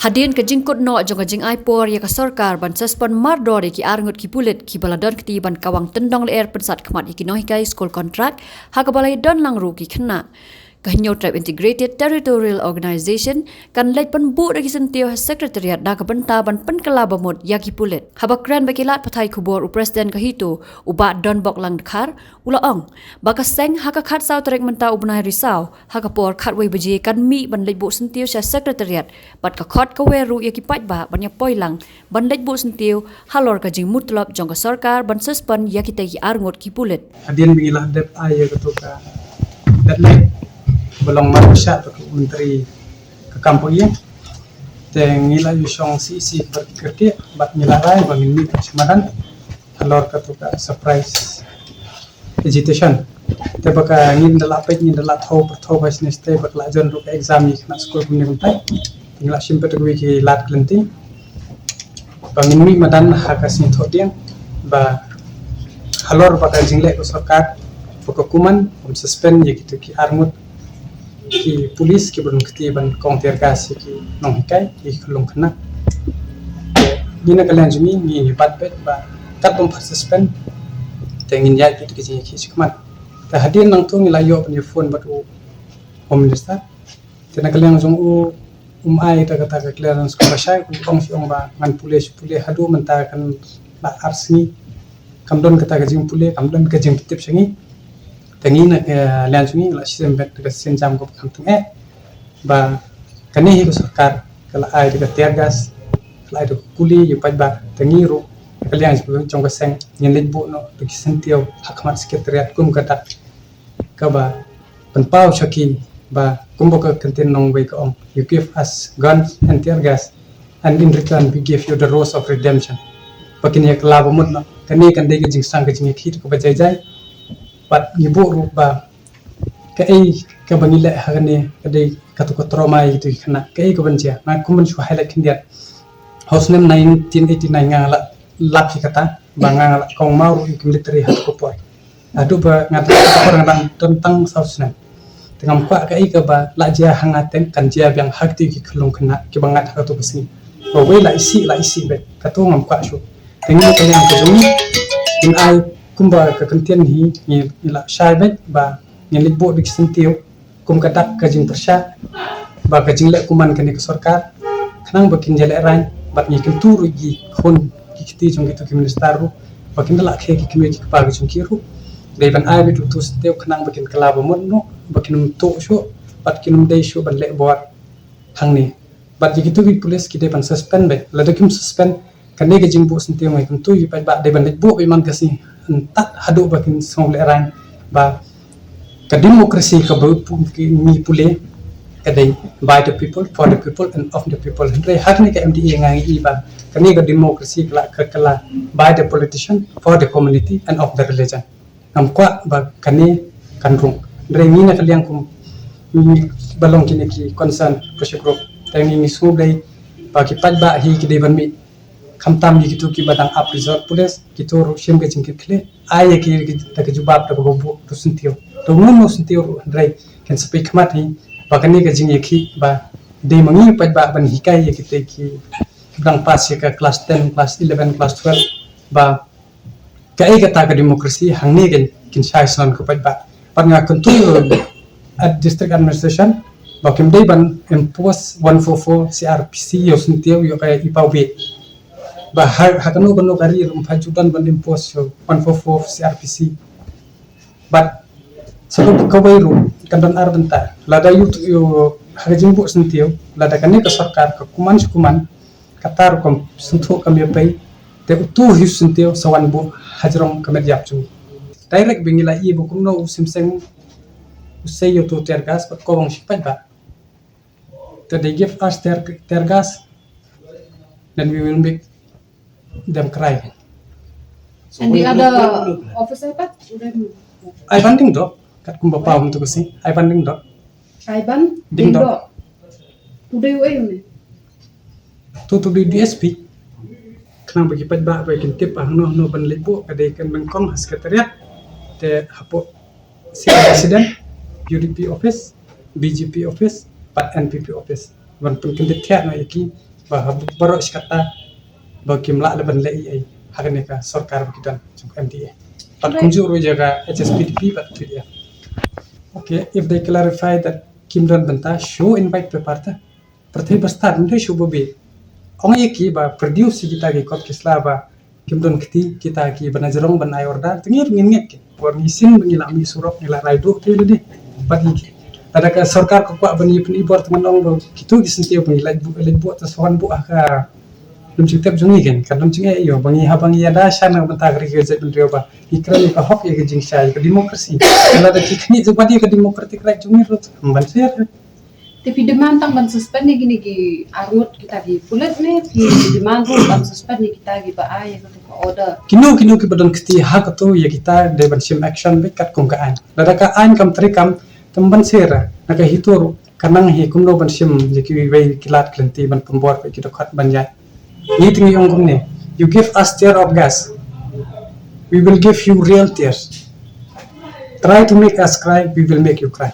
Hadin ke jingkut no jonga jing aipor ya ka sarkar ban suspend mardor ki arngut ki pulit ki baladon ki ban kawang tendong le pensat khmat ki noi kai school contract ha ka balai don langru ki khna Kahinyo Tribe Integrated Territorial Organization kan lej penbu regi sentio sekretariat da ka benta ban penkela bamut ya ki pulit habakran bakilat pathai khubor presiden kahito uba don bok lang khar ulaong baka seng ha ka khat sau trek menta ubnai risau ha ka por khat wei baje kan mi ban lej bu sentio sa sekretariat bat ka khot ka weru ya ki paj ba ban ya poilang ban lej bu sentio halor ka jing mutlab jong ka sarkar ban suspend ya ki tegi arngot ki pulit Hadin bilang dep ayah ketuka deadline belum manusia atau menteri ke kampung ini tengila yusong si berkerti bat milarai bangin mi semadan alor ketuka surprise agitation tebaka ngin dala pet ngin dala thau business te bak lajon ru exam ni kena school punya kuntai tinggal simpet wi ki lat klenti bangin mi madan hakasin thodiang ba alor baka jingle ko sarkar pokok suspend ye gitu ki armut ki polis ki belum ketiban counter gas ki nong hikai ki kelung kena gina kalian jumi ni pat bet ba kat bom suspend tengin ya gitu ki ki sikmat ta hadir nang tu ngilayo ni phone batu home minister tena kalian jong ai ta kata clearance ko basai ku ong si ong ba ngan pulis hadu mentakan ba arsni kamdon kata ka jing pule kamdon ka jing tip sangi tengin lian sungi la sistem bet ke senjam ko kantung ba kani hi ko sarkar kala ai de tergas kala ai de kuli yu paj ba tengiru kalian sebelum jong seng nyen lejbu no de sentio hakmat sekretariat kum kata ka ba penpau shaki ba kumbo ka kantin nong wei ko you give us guns and tear gas and in return we give you the rose of redemption pakin ya kala bomut no kani kan de jing sang ka jing khit ko ba jai pat ibu rupa kai ka bangile hagane kadai katu ko trauma itu kana kai ko banja na kumun su highlight kindiat hosnem 1989 ngala lap kata bangala kong mau military hat ko por adu ba ngata ko orang tentang sausna tengam kwa kai ka ba la jia hangaten kan jia yang hakti ki khulung kana ki bangat hatu besi ba we la isi be katu ngam kwa su tengi ka yang ko jumi in ai kumba ka kantian hi ni la shaibet ba ni libo dik sentio kum kadak ka jing persya ba ka jing le kuman kan ke sarkar khnang bakin jale ran ba ni kin turu gi khon ki kiti jong gitu ki minister ru bakin la khe ki kimi ki pa gi jong ki ru de ban ai bitu tu sentio khnang bakin kala ba mon no bakin to sho bat kinum dei sho ban le bor hang ni bat gi gitu ki police ki de ban suspend be la de kim suspend kan ne ge jing bu sentio mai kum tu yi pa ba de ban le bu be man ka si tak hadu bakin song leran ba ka demokrasi ka mi pule kadai by the people for the people and of the people re hak ni ka MDA ngai ba kani ka demokrasi kala by the politician for the community and of the religion nam kwa ba kani kanrung re ni na kaliang kum balong kini ki concern pressure group tangi ni su dai ba ki pat ba hi ki dei ban mi kamtam ni gitu ki badang up resort pulis gitu rushim ke jingkit kle ay ki ta ke jubab ta bobu to sentio to mun sentio drai can speak mati bakani ke jing ki ba de mangi pat ba ban hikai ye ki ki badang pas ye ka class 10 class 11 class 12 ba kai ka ta ka demokrasi hangni gen kin sai son ko pat ba pan nga kuntu at district administration bakim dei ban impose 144 CRPC yo sentio yo kay ipawi ba hakano kono kari fajudan ban impose 144 CRPC but sebab kawairu kandan arbenta lada yu hagajing bu sentio lada kani ka sarkar ka kuman katar kom sentu kami pai te utu hi sentio sawan bu hajrong kami japju direct bingila i bu kuno simseng usay yo to tergas pat ko bang sipat ba to they give us tergas then we will make them cry. And the other officer, but I banding dok, kat kumba pa untuk kasi. I banding dok. Ivan Ding dok. Today way ni. Tu di DSP. Kenang bagi pat ba bagi tip ah no ban libu kadai kan bengkong sekretariat te hapo si president UDP office, BGP office, pat NPP office. Wan pun kan tiap no iki bah baru iskata bah kimla leban lei ai hakane ka sarkar bakidan jung MDA but kunjuru jaga HSPDP but dia. Okay, if they clarify that Kimdan banta show invite peparta perthe basta nde show bobe ong ki ba produce kita ki kot kisla ba Kimdan kiti kita ki banajrong ban ay order tengir ngingek por nisin bangila mi surok ngila raido tele de pagi ada ka sarkar ko kwa bani pun ibor teman ong do kitu gisentio bangila bu ta sohan bu aka dum citep jungi gen kadam cinge yo bangi ha bangi ada shana banta gri ge zet ndrio ba ikran ka hok ye jing shai ka demokrasi ala da kikni jupati ka demokratik right jungi rot ban ser Tapi demand tang ban suspend ni gini ki arut kita gi pulet ne ki demand ro ban suspend ni kita gi ba ay ko order. kinu ki badan kiti ha ka to ye kita de ban sim action be kat kong ka an da ka an kam tri kam ban ser na ka hitur kanang hi kumno ban sim je ki wei kilat klenti ban pembor ko kita khat ban jai ni tingi ong kumne you give us tear of gas we will give you real tears try to make us cry we will make you cry